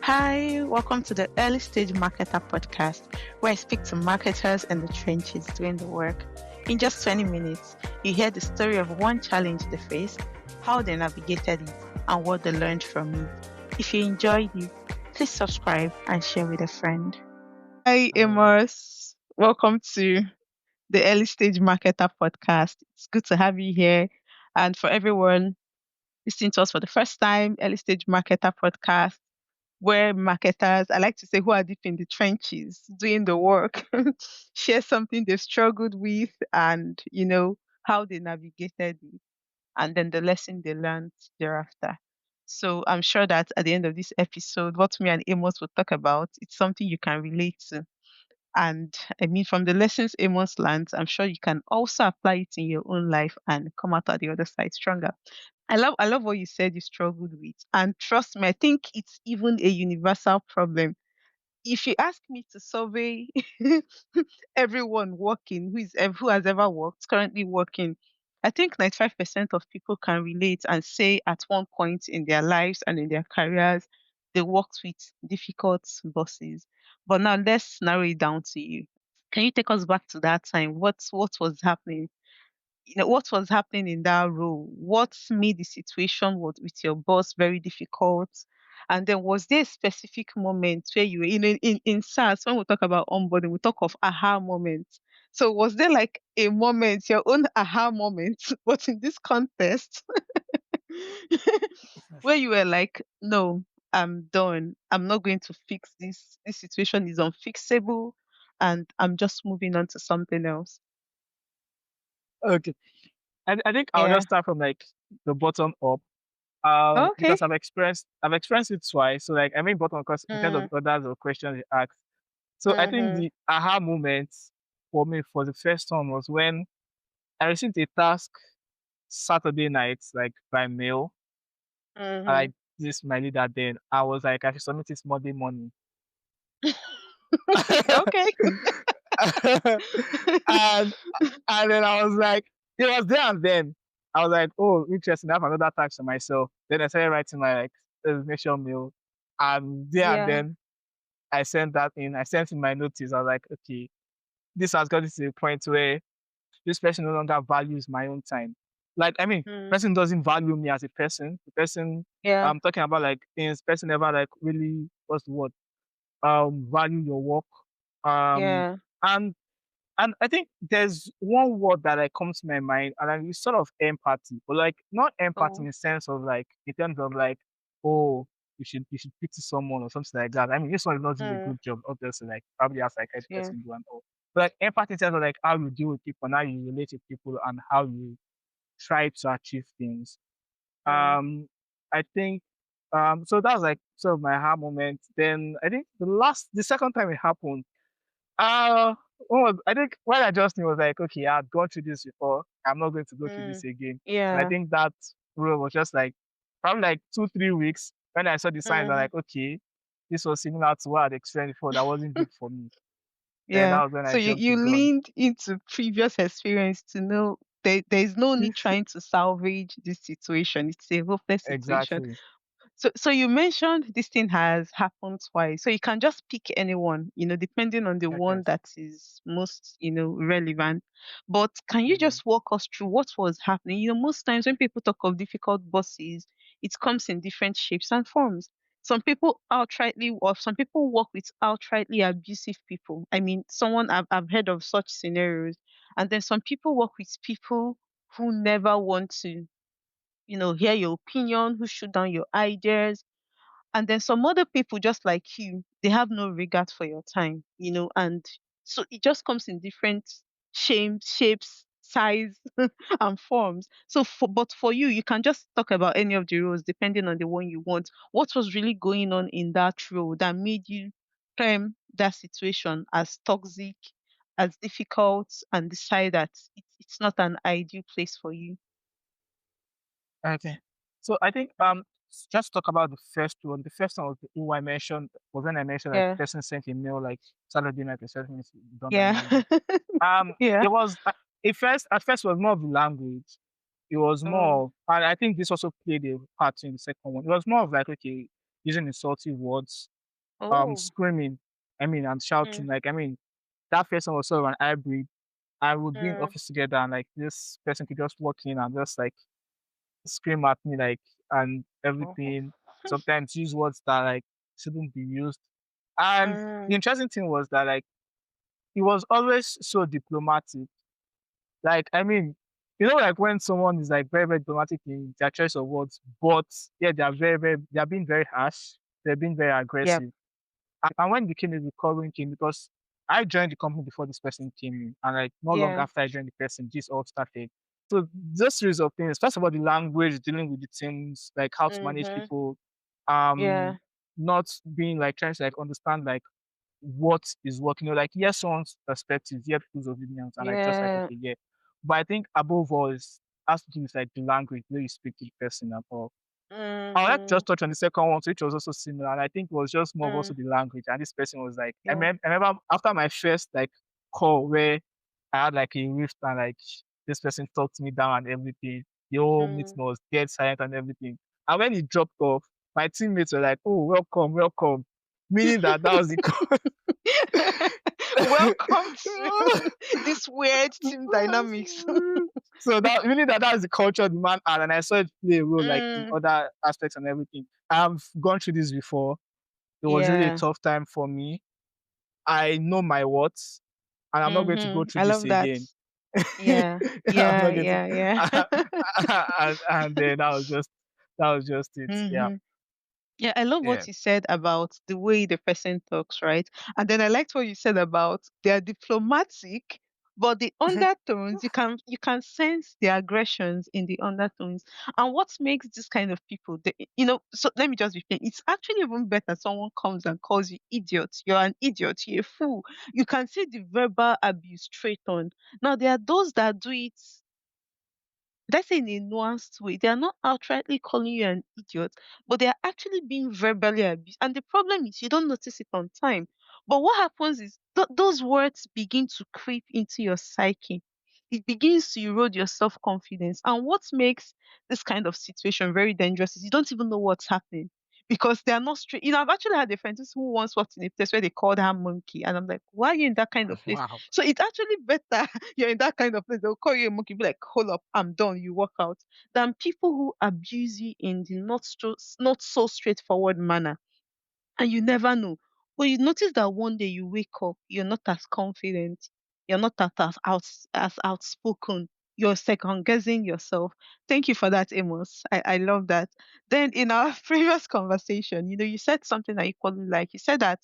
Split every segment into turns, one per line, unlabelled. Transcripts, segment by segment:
Hi, welcome to the Early Stage Marketer podcast, where I speak to marketers in the trenches doing the work. In just 20 minutes, you hear the story of one challenge they faced, how they navigated it, and what they learned from it. If you enjoyed it, please subscribe and share with a friend. Hi,
Hello.
Amos. Welcome to the Early Stage Marketer podcast. It's good to have you here. And for everyone listening to us for the first time, Early Stage Marketer podcast, where marketers, I like to say, who are deep in the trenches doing the work, share something they've struggled with and, how they navigated it and then the lesson they learned thereafter. So I'm sure that at the end of this episode, what me and Amos will talk about, it's something you can relate to. And I mean, from the lessons Amos learned, I'm sure you can also apply it in your own life and come out at the other side stronger. I love what you said you struggled with. And trust me, I think it's even a universal problem. If you ask me to survey everyone working who has ever worked, currently working, I think 95% of people can relate and say at one point in their lives and in their careers they worked with difficult bosses. But now let's narrow it down to you. Can you take us back to that time? What was happening? What was happening in that role? What made the situation with your boss very difficult? And then was there a specific moment where you were in SaaS, when we talk about onboarding, we talk of aha moments. So was there like a moment, your own aha moment, but in this context, where you were like, no, I'm done. I'm not going to fix this. This situation is unfixable and I'm just moving on to something else.
Okay. I think I'll
Yeah.
just start from like the bottom up.
Okay.
Because I've experienced it twice. So like I mean bottom because in terms of
Mm,
others or questions you asked. So I think
mm-hmm.
the aha moment for me for the first time was when I received a task Saturday night, like by mail. And
Mm-hmm.
I this my leader then. I was like, I should submit this Monday morning.
Okay.
and and then I was like, it was there and then. I was like, oh, interesting. I have another task for myself. Then I started writing my like resignation mail. And there and
Yeah.
then I sent that in. I sent in my notice. I was like, okay, this has gotten to the point where this person no longer values my own time. Like, I mean,
Mm.
person doesn't value me as a person. The person
Yeah.
I'm talking about like things person never like really what's the word? Value your work. Um
Yeah.
and and I think there's one word that like comes to my mind, and like, it's sort of empathy, but like not empathy in
Oh.
the sense of like in terms of like, oh, you should pity someone or something like that. I mean, this one is not doing a
Mm.
good job, obviously, like probably as like a
Yeah.
person do and all. But like empathy in terms of like how you deal with people and how you relate with people and how you try to achieve things.
Mm.
Um, I think so that was like sort of my aha moment. Then I think the second time it happened uh, I think what I just knew was like, okay, I've gone through this before. I'm not going to go through this
Mm.
again. And I
Yeah.
think that rule was just like probably like 2, 3 weeks when I saw the signs. I'm
Mm-hmm.
like, okay, this was similar to what I'd experienced before. That wasn't good for me. Then
Yeah.
that was when I
So you,
jumped the
you
gun.
leaned into previous experience to know there's no need trying to salvage this situation. It's a hopeless situation.
Exactly.
So you mentioned this thing has happened twice. So you can just pick anyone, depending on the
I
one
guess.
that is most, relevant. But can you
Okay.
just walk us through what was happening? Most times when people talk of difficult bosses, it comes in different shapes and forms. Some people work with outrightly abusive people. I mean, I've heard of such scenarios. And then some people work with people who never want to hear your opinion, who shoot down your ideas. And then some other people, just like you, they have no regard for your time, and so it just comes in different shapes, size, and forms. But for you, you can just talk about any of the roles depending on the one you want. What was really going on in that role that made you term that situation as toxic, as difficult, and decide that it's not an ideal place for you?
Okay. So I think just talk about the first one. The first one was the who I mentioned was when I mentioned like
Yeah.
person sent a mail like Saturday night or something done by
Yeah.
Monday.
Yeah.
It was at first was more of the language. It was
Oh.
more, and I think this also played a part in the second one. It was more of like, okay, using insulting words,
Oh.
screaming, and
Mm,
shouting. That person was sort of an hybrid. I would be in
mm.
office together, and like this person could just walk in and just like scream at me, like, and
Oh.
everything. Sometimes use words that like shouldn't be used. And the
Mm,
interesting thing was that like he was always so diplomatic. Like, like when someone is like very, very diplomatic in their choice of words, but yeah, they are very, very, they are being very harsh. They're being very
yep.
aggressive. And when it became a recurring thing, because I joined the company before this person came in, and like not long
Yeah.
after I joined the person, this all started. So those series of things, first of all, the language, dealing with the teams, like how to manage
Mhm.
people,
Yeah.
um, not being like trying to like understand like what is working. Like hear someone's perspective, hear people's opinions, and like just like
Yeah.
okay, yeah. But I think above all is has to do with like the language, the way you speak to the person and all. I like
Mhm.
just touch on the second one, which was also similar, and I think it was just more of also
Mm.
the language. And this person was like,
Yeah.
I remember after my first like call where I had like a rift and like this person talked me down and everything. The whole meeting
Mm.
was dead silent and everything. And when he dropped off, my teammates were like, "Oh, welcome, welcome," meaning that that was the
Welcome to this weird team dynamics.
so that meaning that that's the culture the man had, and I saw it play a role like in
Mm.
other aspects and everything. I've gone through this before. It was really a
Yeah.
tough time for me. I know my worth, and I'm not going to go through
I
this
love that.
again.
Yeah.
I'm
Yeah.
not going to,
Yeah. Yeah.
and then that was just it. Yeah,
Mhm. Yeah, I love
yeah.
what you said about the way the person talks, right? And then I liked what you said about they're diplomatic, but the undertones you can sense the aggressions in the undertones. And what makes this kind of people, so let me just be plain. It's actually even better someone comes and calls you idiot. You're an idiot. You're a fool. You can see the verbal abuse straight on. Now there are those that do it, let's say, in a nuanced way. They are not outrightly calling you an idiot, but they are actually being verbally abused. And the problem is you don't notice it on time. But what happens is those words begin to creep into your psyche. It begins to erode your self confidence. And what makes this kind of situation very dangerous is you don't even know what's happening because they are not straight. I've actually had a friend who once worked in a place where they called her monkey. And I'm like, why are you in that kind of place?
Wow.
So it's actually better you're in that kind of place. They'll call you a monkey, be like, hold up, I'm done, you walk out. Than people who abuse you in the not so straightforward manner. And you never know. But you notice that one day you wake up, you're not as confident, you're not as outspoken, you're second guessing yourself. Thank you for that, Amos. I love that. Then in our previous conversation, you said something that you equally like. You said that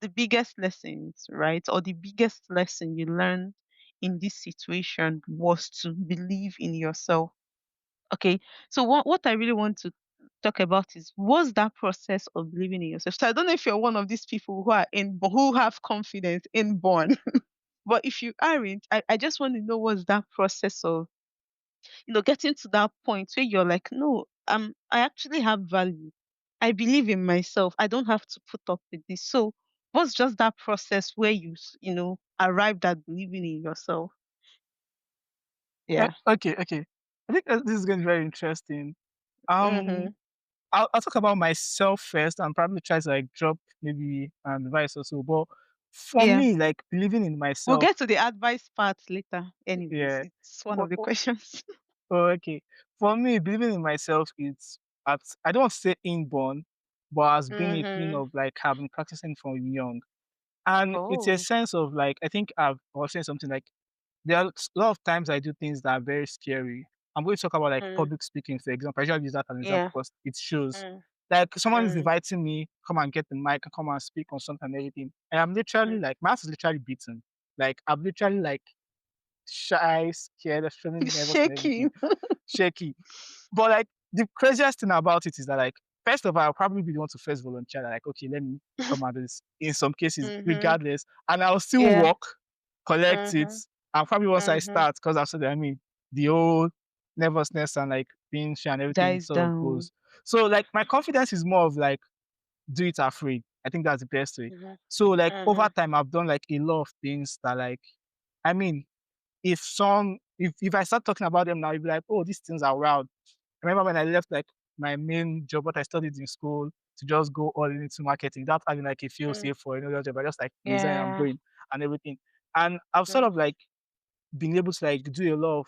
the biggest lessons, right? Or the biggest lesson you learned in this situation was to believe in yourself. Okay. So what I really want to talk about is what's that process of believing in yourself. So I don't know if you're one of these people who have confidence inborn, but if you aren't, I just want to know what's that process of getting to that point where you're like, no, I actually have value. I believe in myself. I don't have to put up with this. So what's just that process where arrived at believing in yourself? Yeah.
Okay, okay. I think this is going to be very interesting. Um,
Mm-hmm.
I'll talk about myself first and probably try to like drop maybe advice or so. But for
Yeah.
me, like believing in
We'll
myself,
get to the advice part later. Anyways,
yeah.
it's one
Oh,
of the
oh,
questions.
oh, okay. For me, believing in myself is I don't want to say inborn, but has been a thing
Mm-hmm.
of like have been practicing from young. And it's a
Oh.
sense of like I think I was saying something like there are a lot of times I do things that are very scary. I'm going to talk about like
Mm.
public speaking, for example. I usually use that as an example
Yeah.
because it shows.
Mm.
Like someone is
Mm.
inviting me, come and get the mic, come and speak on something and everything. And I'm literally
Mm.
like my ass is literally beaten. Like I'm literally like shy, scared, extremely nervous and everything,
Shaking.
shaky. But like the craziest thing about it is that like first of all, I'll probably be the one to first volunteer. Like, okay, let me come and do this. In some cases,
Mm-hmm.
regardless, and I'll still
Yeah.
walk, collect it,
Mm-hmm.
and probably once I
Mm-hmm.
start, because I've said, the whole nervousness and like being shy and everything
Dies
sort of
down.
goes. So like my confidence is more of like do it afraid. I think that's the best way.
Mm-hmm.
So like over
Mm-hmm.
time, I've done like a lot of things that like, I mean, if I start talking about them now, you'll be like, oh, these things are wild. I remember when I left like my main job, what I studied in school. to just go all into marketing without having like a feel
Mm.
safe for any other job. I just like resign, I'm
Yeah.
going and everything. And I've sort
Mm.
of like been able to like do a lot of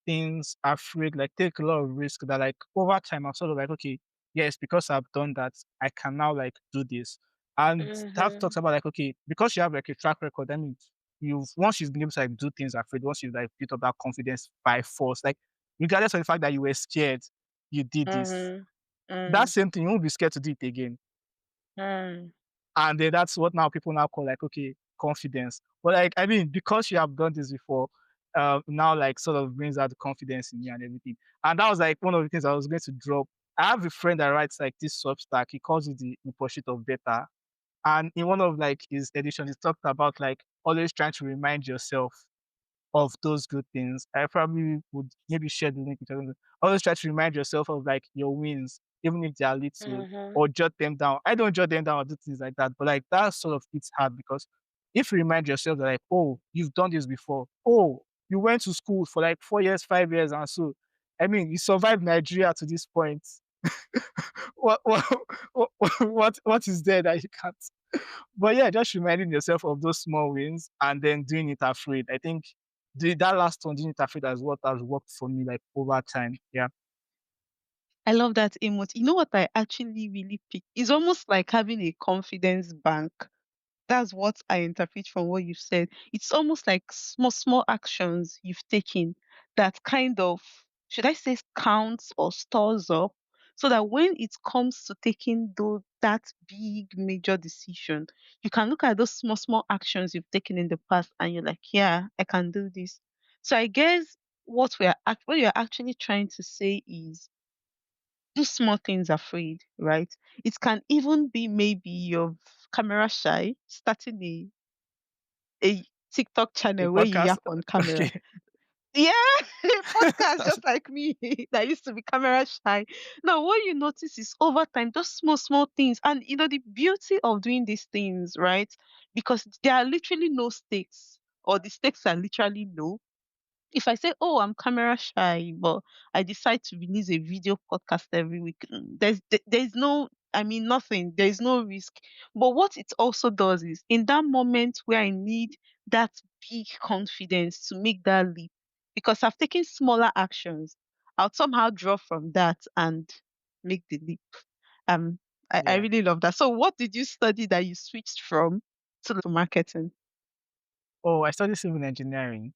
things afraid, like take a lot of risk that like over time I'm sort of like, okay, yes, because I've done that, I can now like do this. And that talks
Mhm.
about like, okay, because you have like a track record, I mean, you've once you've been able to like do things afraid, once you've like built up that confidence by force, like regardless of the fact that you were scared, you did this.
Mhm.
That
Mm.
same thing, you won't be scared to do it again.
Mm.
And then that's what now people now call like, okay, confidence. But like, I mean, because you have done this before, now like sort of brings out the confidence in you and everything. And that was like one of the things I was going to drop. I have a friend that writes like this Substack. He calls it the In Pursuit of Better. And in one of like his editions, he talked about like always trying to remind yourself of those good things. I probably would maybe share the link with everyone. Always try to remind yourself of like your wins, even if they are little,
Mhm.
or jot them down. I don't jot them down or do things like that, but like that sort of hits hard because if you remind yourself that like, oh, you've done this before. Oh, you went to school for like 4 years, 5 years, and so I mean, you survived Nigeria to this point. what what is there that you can't? But yeah, just reminding yourself of those small wins and then doing it afraid. I think that last one, doing it afraid, is what has worked for me like over time. Yeah.
I love that emote. You know what I actually really pick? It's almost like having a confidence bank. That's what I interpret from what you said. It's almost like small, small actions you've taken that kind of, should I say, counts or stores up so that when it comes to taking that big major decision, you can look at those small, small actions you've taken in the past and you're like, yeah, I can do this. So I guess what you're actually trying to say is do small things afraid, right? It can even be maybe you're camera shy, starting a TikTok
A
channel where you
podcast.
yap on camera.
Okay.
Yeah, a podcast just like me that used to be camera shy. Now, what you notice is over time, just small, small things. And the beauty of doing these things, right? Because there are literally no stakes, or the stakes are literally low. If I say, "Oh, I'm camera shy, but I decide to release a video podcast every week," there's no, I mean, nothing. There's no risk. But what it also does is, in that moment where I need that big confidence to make that leap, because I've taken smaller actions, I'll somehow draw from that and make the leap. Um, I
Yeah.
really love that. So, what did you study that you switched from to marketing?
Oh, I studied civil engineering.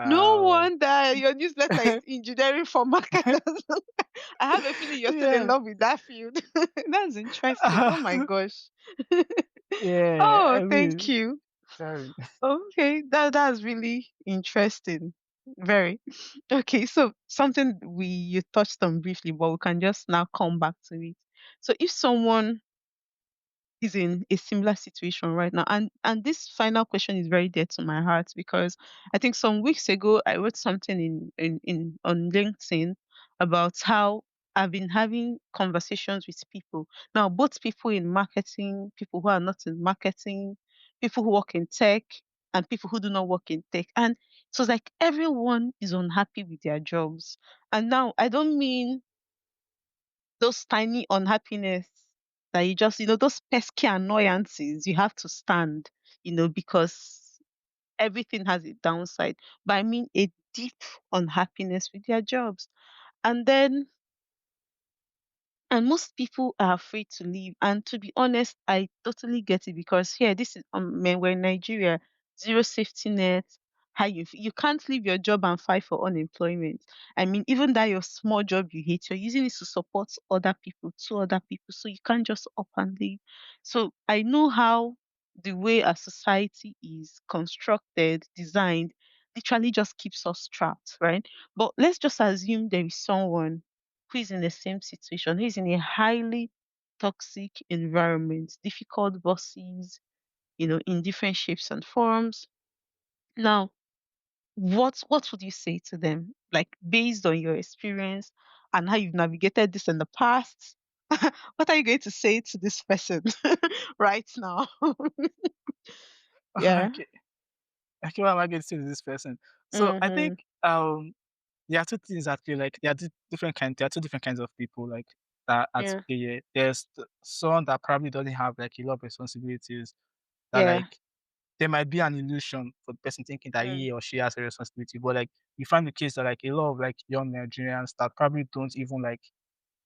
No
Um,
wonder your newsletter is engineering for marketers. I have a feeling you're still in
yeah.
love with that field. That's interesting. Oh my gosh.
Yeah.
Oh,
I
thank
mean,
you.
sorry.
Okay, that's really interesting. Very. Okay, so something we you touched on briefly, but we can just now come back to it. So if someone is in a similar situation right now. And this final question is very dear to my heart because I think some weeks ago I wrote something in on LinkedIn about how I've been having conversations with people. Now, both people in marketing, people who are not in marketing, people who work in tech, and people who do not work in tech. And so it's like everyone is unhappy with their jobs. And now I don't mean those tiny unhappiness that you just, those pesky annoyances you have to stand, because everything has a downside. But I mean a deep unhappiness with their jobs. And then and most people are afraid to leave. And to be honest, I totally get it because here, this is man, we're in Nigeria, zero safety net. How you can't leave your job and fight for unemployment. I mean, even that your small job you hate, you're using it to support other people, to other people. So you can't just up and leave. So I know how the way our society is constructed, designed, literally just keeps us trapped, right? But let's just assume there is someone who is in the same situation, who is in a highly toxic environment, difficult bosses, in different shapes and forms. Now, what would you say to them? Like based on your experience and how you've navigated this in the past, what are you going to say to this person right now? Yeah.
Okay. Okay. What am I going to say to this person? So I think
Mhm.
there are two things actually. Like there are different kinds. There are two different kinds of people. Like that at
Yeah.
there's someone that probably doesn't have like a lot of responsibilities that
Yeah.
like there might be an illusion for the person thinking that
Mm.
he or she has a responsibility, but like you find the case that like a lot of like young Nigerians that probably don't even like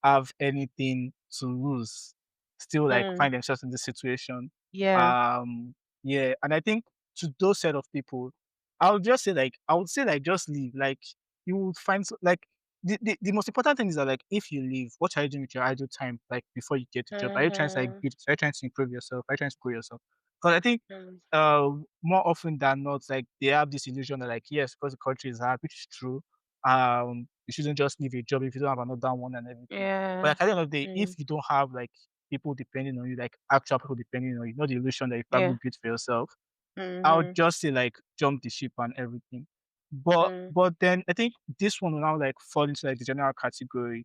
have anything to lose, still like
Mm.
find themselves in this situation.
Yeah.
Um, yeah, and I think to those set of people, I would say like just leave. Like you would find like the most important thing is that like if you leave, what are you doing with your idle time? Like before you get a job, are you trying to like
Mhm.
build? Are you trying to improve yourself? Are you trying to grow yourself? Because I think
Mm.
more often than not, like they have this illusion that like yes, because the country is hard, which is true. You shouldn't just leave a job if you don't have another one and everything. But
Yeah.
like at the end of the day,
Mm.
if you don't have like people depending on you, like actual people depending on you, not the illusion that you probably
Yeah.
built for yourself, I would
Mhm.
just say like jump the ship and everything.
Mm.
But then I think this one will now like fall into like the general category.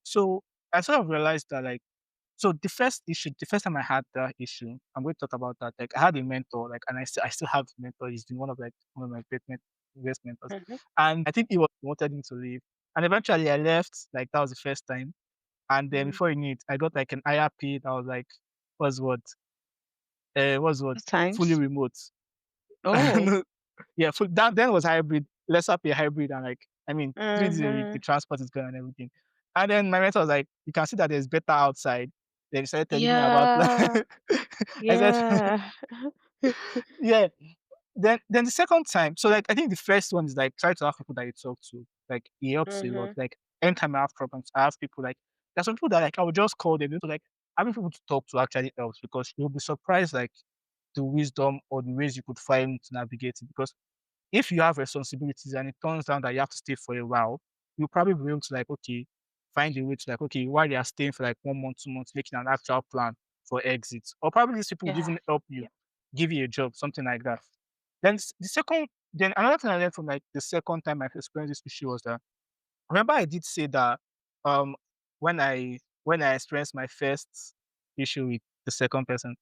So I sort of realized that like so the first time I had that issue, I'm going to talk about that. Like I had a mentor, like, and I still have the mentor. He's been one of my best mentors,
Mhm.
and I think he was wanted me to leave, and eventually I left. Like that was the first time, and then
Mm.
before you knew it, I got like an IRP that was like was what was what
Two
fully
times.
remote.
Oh.
Yeah, full, that then was hybrid. Let's up a hybrid and like I mean 3 days a week, the
Mhm.
transport is going and everything. And then my mentor was like, "You can see that there's better outside." Then he started telling me about like
Yeah.
I said
Yeah.
yeah. Then the second time, so like I think the first one is like try to have people that you talk to. Like it helps a lot.
Mhm.
Like anytime I have problems, I have people like there's some people that like I would just call them. So like having people to talk to actually helps because you'll be surprised like the wisdom or the ways you could find to navigate it. Because if you have responsibilities and it turns down that you have to stay for a while, you'll probably be able to like, okay, find a way to like, okay, while you are staying for like 1 month, 2 months, making an actual plan for exit. Or probably these people would
Yeah.
even help you, give you a job, something like that. Then another thing I learned from like the second time I experienced this issue was that remember I did say that um when I experienced my first issue with the second person,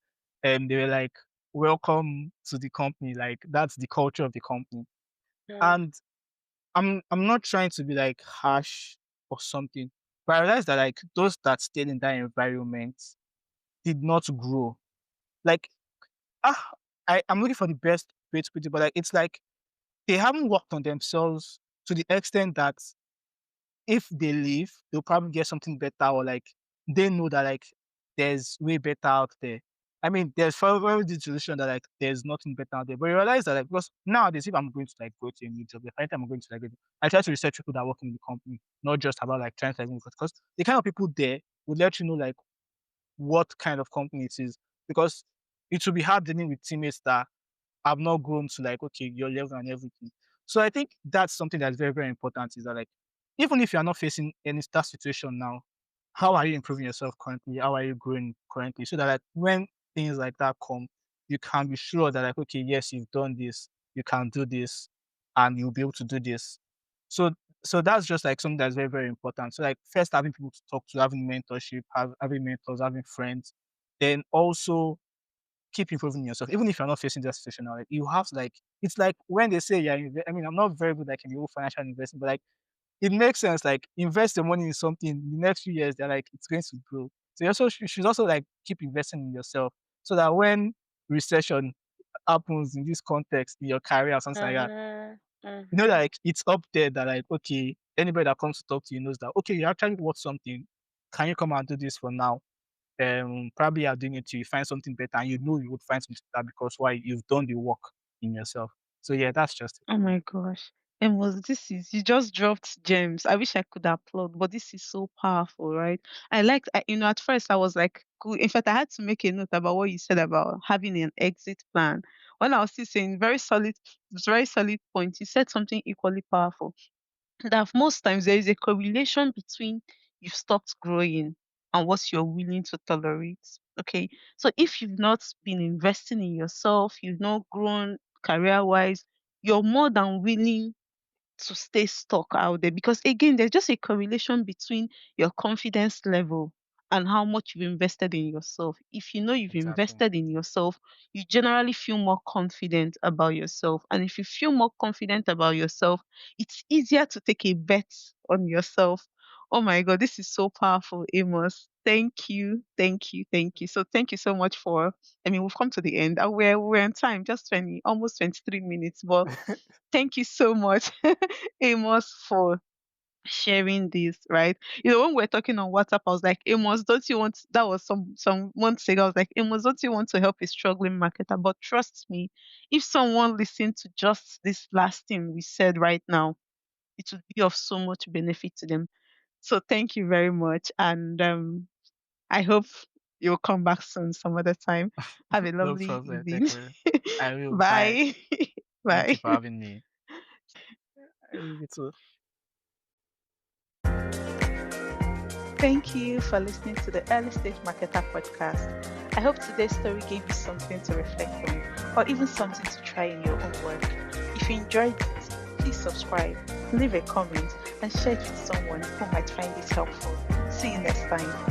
they were like, welcome to the company, like that's the culture of the company.
Mm.
And I'm not trying to be like harsh or something, but I realized that like those that stayed in that environment did not grow. Like ah, I'm looking for the best way to put it, but like it's like they haven't worked on themselves to the extent that if they leave, they'll probably get something better or like they know that like there's way better out there. I mean, there's probably the solution that like there's nothing better out there. But you realize that like because nowadays if I'm going to like go to a new job, if anytime I'm going to like I try to research people that work in the company, not just about like trying to like because the kind of people there would let you know like what kind of company it is. Because it will be hard dealing with teammates that have not grown to like, okay, your level and everything. So I think that's something that's very, very important is that like, even if you're not facing any star situation now, how are you improving yourself currently? How are you growing currently? So that like when things like that come, you can be sure that like, okay, yes, you've done this, you can do this, and you'll be able to do this. So so that's just like something that's very, very important. So like first having people to talk to, having mentorship, having mentors, having friends, then also keep improving yourself, even if you're not facing that situation now. Like you have to like it's like when they say yeah, I mean I'm not very good like in the whole financial investment, but like it makes sense. Like invest your money in something in the next few years, they're like it's going to grow. So you also you should also like keep investing in yourself so that when recession happens in this context in your career or something like that,
Mhm.
you know that
Mhm.
like it's up there that like okay, anybody that comes to talk to you knows that okay, you actually want something. Can you come and do this for now? Probably you're doing it till you find something better and you know you would find something better because why you've done the work in yourself. So yeah, that's just it
Oh
for me.
my gosh. Amos, this is you just dropped gems. I wish I could applaud, but this is so powerful, right? I liked at first I was like, cool. In fact, I had to make a note about what you said about having an exit plan. When I was still saying very solid point, you said something equally powerful. That most times there is a correlation between you've stopped growing and what you're willing to tolerate. Okay. So if you've not been investing in yourself, you've not grown career wise, you're more than willing to stay stuck out there because again there's just a correlation between your confidence level and how much you've invested in yourself. If you know you've
Exactly.
invested in yourself, you generally feel more confident about yourself, and if you feel more confident about yourself, it's easier to take a bet on yourself Oh my God, this is so powerful, Amos. Thank you, thank you, thank you. So thank you so much for. I mean, we've come to the end. We're on time, just 20, almost 23 minutes. But thank you so much, Amos, for sharing this. Right? When we're talking on WhatsApp, I was like, Amos, don't you want? That was some months ago. I was like, Amos, don't you want to help a struggling marketer? But trust me, if someone listened to just this last thing we said right now, it would be of so much benefit to them. So thank you very much. And I hope you'll come back soon some other time. Have a
No
lovely
problem.
evening.
Thank you. I will. Bye.
Bye.
Thank you
Bye.
for having me. You too.
Thank you for listening to the Early Stage Marketer podcast. I hope today's story gave you something to reflect on or even something to try in your own work. If you enjoyed it, please subscribe, leave a comment, and share it with someone who might find it helpful. See you next time.